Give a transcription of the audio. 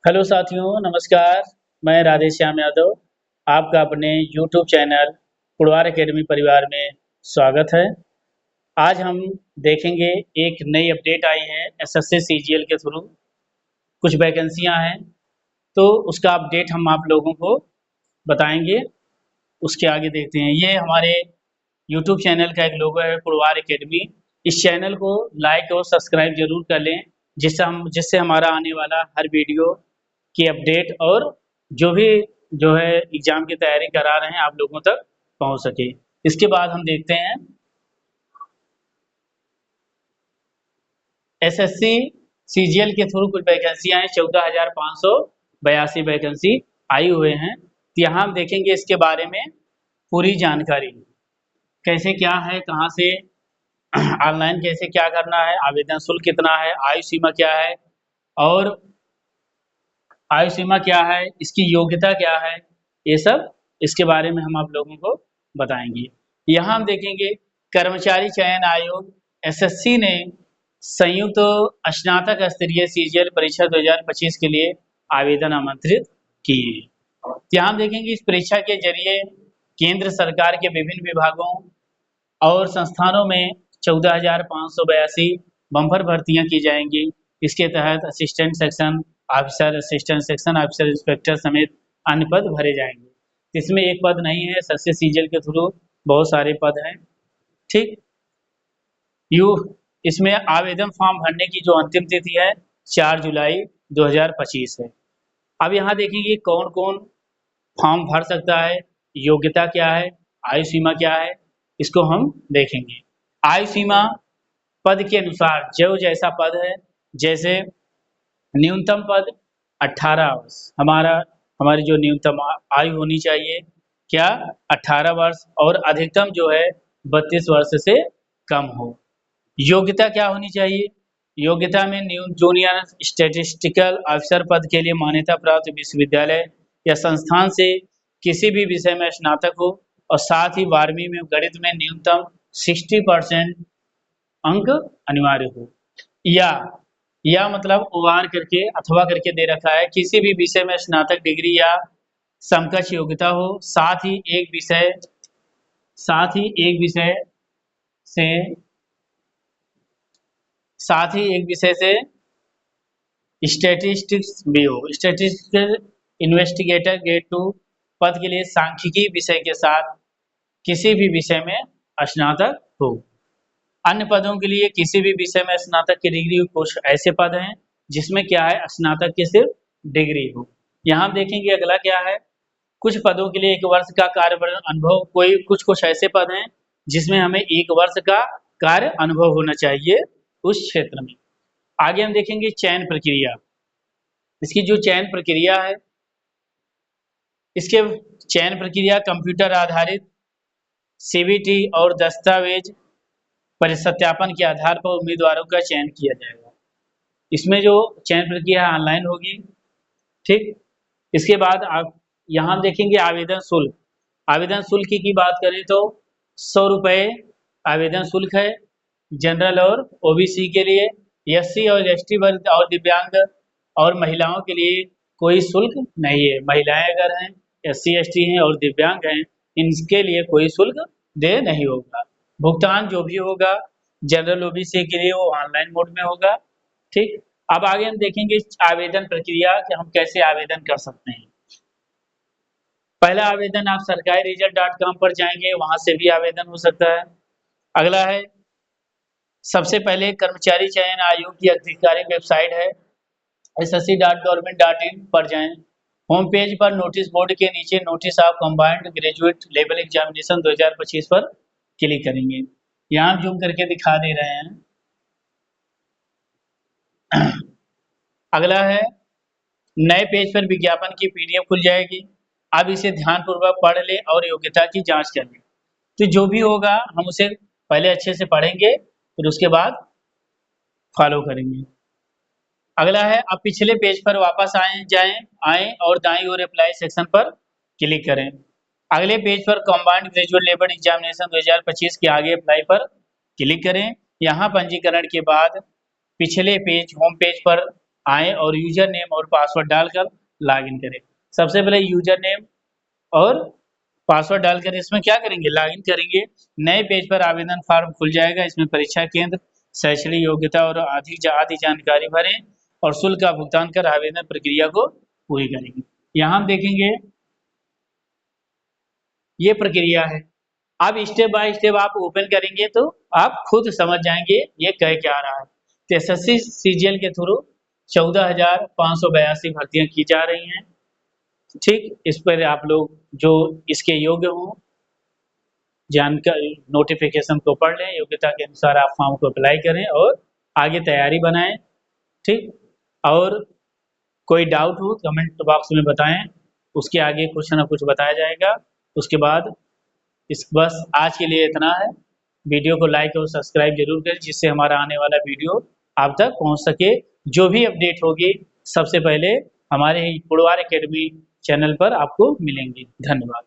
Hello साथियों, नमस्कार। मैं राधे श्याम यादव, आपका अपने यूट्यूब चैनल पुरवार एकेडमी परिवार में स्वागत है। आज हम देखेंगे एक नई अपडेट आई है एसएससी सीजीएल के थ्रू। कुछ वैकेंसियां हैं, तो उसका अपडेट हम आप लोगों को बताएंगे। उसके आगे देखते हैं। ये हमारे यूट्यूब चैनल का एक लोगो है, पुरवार एकेडमी। इस चैनल को लाइक और सब्सक्राइब जरूर कर लें, जिससे हमारा आने वाला हर वीडियो की अपडेट और जो भी जो है एग्जाम की तैयारी करा रहे हैं आप लोगों तक पहुंच सके। इसके बाद हम देखते हैं एसएससी सीजीएल के थ्रू कुछ वैकेंसियां हैं। 14,582 वैकेंसी आई हुए हैं। तो यहाँ हम देखेंगे इसके बारे में पूरी जानकारी, कैसे क्या है, कहाँ से ऑनलाइन कैसे क्या करना है, आवेदन शुल्क कितना है, आयु सीमा क्या है, और आयु सीमा क्या है, इसकी योग्यता क्या है, ये सब इसके बारे में हम आप लोगों को बताएंगे। यहाँ हम देखेंगे कर्मचारी चयन आयोग एसएससी ने संयुक्त स्नातक स्तरीय सीजीएल परीक्षा 2025 के लिए आवेदन आमंत्रित किए। यहाँ हम देखेंगे इस परीक्षा के जरिए केंद्र सरकार के विभिन्न विभागों और संस्थानों में 14,582 बम्पर भर्तियां की जाएंगी। इसके तहत assistant section officer, assistant section officer, inspector समेत अन्य पद भरे जाएंगे। इसमें एक पद नहीं है, एसएससी सीजीएल के थ्रू बहुत सारे पद हैं। ठीक, यू इसमें आवेदन फॉर्म भरने की जो अंतिम तिथि है 4 जुलाई 2025 है। अब यहाँ देखेंगे कौन कौन फॉर्म भर सकता है, योग्यता क्या है, आयु सीमा क्या है, इसको हम देखेंगे। आयु सीमा पद के अनुसार जो जैसा पद है, जैसे न्यूनतम पद 18 वर्ष, हमारी जो न्यूनतम आयु होनी चाहिए क्या, 18 वर्ष, और अधिकतम जो है 32 वर्ष से कम हो। योग्यता क्या होनी चाहिए, योग्यता में जूनियर स्टैटिस्टिकल ऑफिसर पद के लिए मान्यता प्राप्त विश्वविद्यालय या संस्थान से किसी भी विषय में स्नातक हो, और साथ ही 12वीं में गणित में न्यूनतम 60% अंक अनिवार्य हो। या मतलब ओआर करके अथवा करके दे रखा है, किसी भी विषय में स्नातक डिग्री या समकक्ष योग्यता हो, साथ ही एक विषय से स्टैटिस्टिक्स भी हो। स्टैटिस्टिकल इन्वेस्टिगेटर ग्रेड 2 पद के लिए सांख्यिकी विषय के साथ किसी भी विषय में स्नातक हो। अन्य पदों के लिए किसी भी विषय में स्नातक की डिग्री, कुछ ऐसे पद हैं जिसमें क्या है, स्नातक की सिर्फ डिग्री हो। यहाँ हम देखेंगे अगला क्या है, कुछ पदों के लिए 1 वर्ष का कार्य अनुभव। कुछ ऐसे पद हैं जिसमें हमें 1 वर्ष का कार्य अनुभव होना चाहिए उस क्षेत्र में। आगे हम देखेंगे चयन प्रक्रिया। इसकी जो चयन प्रक्रिया है, इसके चयन प्रक्रिया कंप्यूटर आधारित सीबीटी और दस्तावेज पर सत्यापन के आधार पर उम्मीदवारों का चयन किया जाएगा। इसमें जो चयन प्रक्रिया ऑनलाइन होगी। ठीक, इसके बाद आप यहाँ देखेंगे आवेदन शुल्क। आवेदन शुल्क की बात करें तो 100 रुपये आवेदन शुल्क है जनरल और ओबीसी के लिए। एससी और एसटी वर्ग और दिव्यांग और महिलाओं के लिए कोई शुल्क नहीं है। महिलाएं अगर हैं, एससी एसटी हैं और दिव्यांग हैं, इनके लिए कोई शुल्क दे नहीं होगा। भुगतान जो भी होगा जनरल ओबीसी के लिए वो ऑनलाइन मोड में होगा। ठीक, अब आगे हम देखेंगे आवेदन प्रक्रिया कि हम कैसे आवेदन कर सकते हैं। पहला आवेदन आप सरकारी रिजल्ट.com पर जाएंगे, वहां से भी आवेदन हो सकता है। अगला है, सबसे पहले कर्मचारी चयन आयोग की आधिकारिक वेबसाइट है ssc.government.in पर जाएं। होम पेज पर नोटिस बोर्ड के नीचे notice of combined graduate level examination 2025 पर क्लिक करेंगे। यहाँ हम जूम करके दिखा दे रहे हैं। अगला है, नए पेज पर विज्ञापन की पीडीएफ खुल जाएगी। अब इसे ध्यानपूर्वक पढ़ ले और योग्यता की जांच कर ले। तो जो भी होगा हम उसे पहले अच्छे से पढ़ेंगे, फिर उसके बाद फॉलो करेंगे। अगला है, अब पिछले पेज पर वापस आए और दाईं ओर अप्लाई सेक्शन पर क्लिक करें। अगले पेज पर कंबाइंड ग्रेजुएट लेवल एग्जामिनेशन 2025 के आगे अप्लाई पर क्लिक करें। यहाँ पंजीकरण के बाद पिछले पेज होम पेज पर आएँ और यूजर नेम और पासवर्ड डालकर लॉगिन करें। सबसे पहले यूजर नेम और पासवर्ड डालकर इसमें क्या करेंगे, लॉगिन करेंगे। नए पेज पर आवेदन फॉर्म खुल जाएगा। इसमें परीक्षा केंद्र, शैक्षणिक योग्यता और आदि जानकारी भरें और शुल्क का भुगतान कर आवेदन प्रक्रिया को पूरी करेंगे। यहाँ हम देखेंगे ये प्रक्रिया है। अब स्टेप बाय स्टेप आप ओपन करेंगे तो आप खुद समझ जाएंगे ये कह क्या रहा है। तो एसएससी सीजीएल के थ्रू 14,582 भर्तियां की जा रही हैं। ठीक, इस पर आप लोग जो इसके योग्य हों जानकारी नोटिफिकेशन को पढ़ लें, योग्यता के अनुसार आप फॉर्म को अप्लाई करें और आगे तैयारी बनाएं। ठीक, और कोई डाउट हो कमेंट बॉक्स में बताएं, उसके आगे कुछ ना कुछ बताया जाएगा। उसके बाद बस आज के लिए इतना है। वीडियो को लाइक और सब्सक्राइब जरूर करें जिससे हमारा आने वाला वीडियो आप तक पहुंच सके। जो भी अपडेट होगी सबसे पहले हमारे पुरवार एकेडमी चैनल पर आपको मिलेंगी। धन्यवाद।